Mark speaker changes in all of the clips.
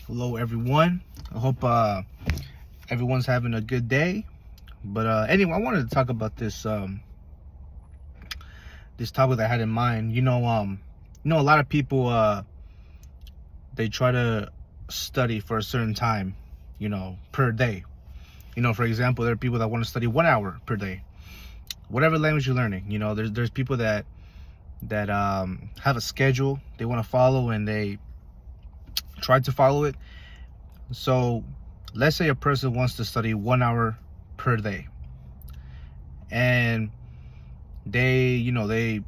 Speaker 1: Hello everyone. I hope everyone's having a good day. But anyway, I wanted to talk about this this topic that I had in mind. A lot of people they try to study for a certain time, per day. For example, there are people that want to study 1 hour per day, whatever language you're learning. There's people that have a schedule they want to follow, and they try to follow it. So let's say a person wants to study 1 hour per day, and they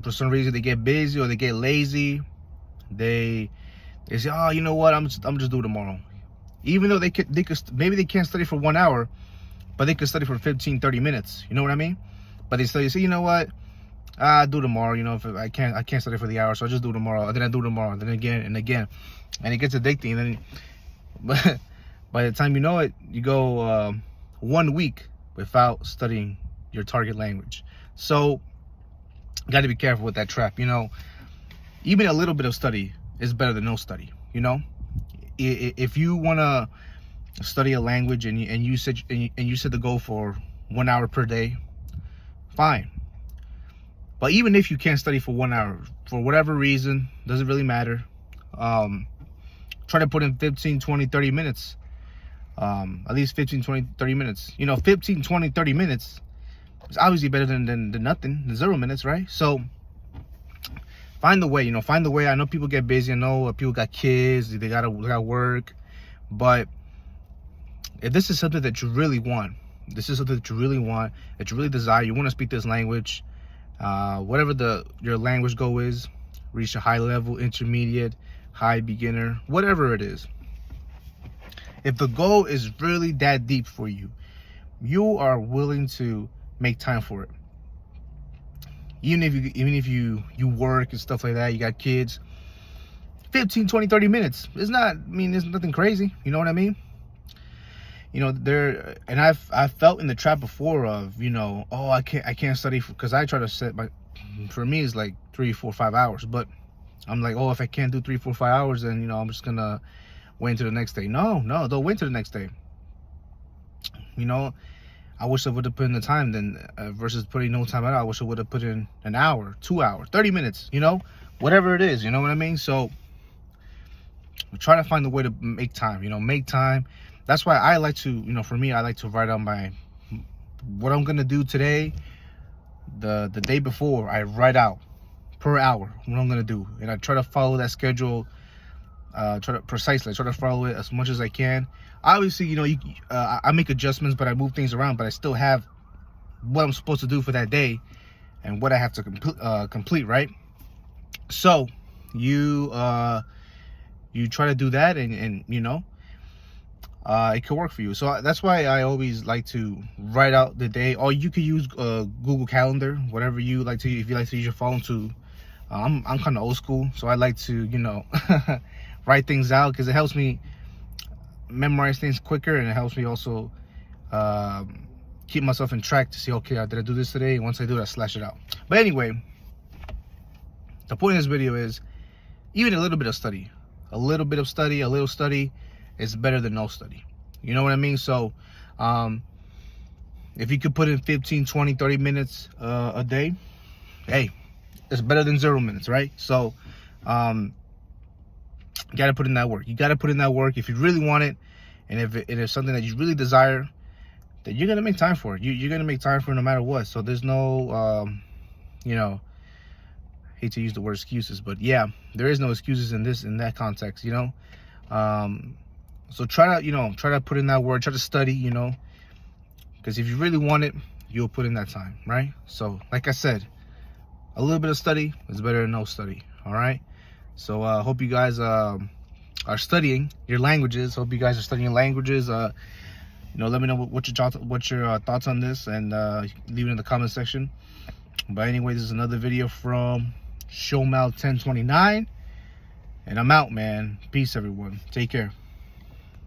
Speaker 1: for some reason they get busy or they get lazy. They say, oh, you know what, I'm just do it tomorrow. Even though they could maybe they can't study for 1 hour, but they could study for 15-30 minutes. You know what I mean? But they say, you know what, I'll do tomorrow. If I can't study for the hour, so I'll just do tomorrow. And then I do tomorrow, and then again and again, and it gets addicting. And then, but by the time you know it, you go 1 week without studying your target language. So you got to be careful with that trap. Even a little bit of study is better than no study. If you want to study a language and you said the goal for 1 hour per day, fine. But even if you can't study for 1 hour, for whatever reason, doesn't really matter, try to put in 15, 20, 30 minutes. At least 15, 20, 30 minutes. 15, 20, 30 minutes is obviously better than nothing, the 0 minutes, right? So find the way, find the way. I know people get busy. I know people got kids, they gotta work. But if this is something that you really want, that you really desire, you want to speak this language, whatever your language goal is, reach a high level, intermediate, high, beginner, whatever it is. If the goal is really that deep for you, you are willing to make time for it. Even if you work and stuff like that, you got kids, 15, 20, 30 minutes. It's nothing crazy. You know what I mean? And I've felt in the trap before of, oh, I can't study because I try to set for me it's like 3, 4, 5 hours. But I'm like, oh, if I can't do 3, 4, 5 hours, then, I'm just going to wait until the next day. No, don't wait till the next day. I wish I would have put in the time then versus putting no time at all. I wish I would have put in an hour, 2 hours, 30 minutes, whatever it is, you know what I mean? So try to find a way to make time, make time. That's why I like to, for me, I like to write on what I'm going to do today. The day before, I write out per hour what I'm going to do. And I try to follow that schedule, try to follow it as much as I can. Obviously, I make adjustments, but I move things around, but I still have what I'm supposed to do for that day and what I have to complete, right? So you try to do that, and it could work for you. So that's why I always like to write out the day. Or you could use Google Calendar, whatever you like to. If you like to use your phone to, I'm kind of old school, so I like to write things out because it helps me memorize things quicker, and it helps me also keep myself in track to see, okay, did I do this today? And once I do it, I slash it out. But anyway, the point of this video is even a little study is better than no study. You know what I mean? So if you could put in 15, 20, 30 minutes a day, hey, it's better than 0 minutes, right? So you got to put in that work. If you really want it, and if it's something that you really desire, then you're going to make time for it. You're going to make time for it no matter what. So there's no, hate to use the word excuses, but yeah, there is no excuses in that context, So try to put in that work, try to study, because if you really want it, you'll put in that time, right? So like I said, a little bit of study is better than no study. All right. So I hope you guys are studying your languages. Let me know what your thoughts on this, and leave it in the comment section. But anyway, this is another video from Showmal 1029, and I'm out, man. Peace, everyone. Take care.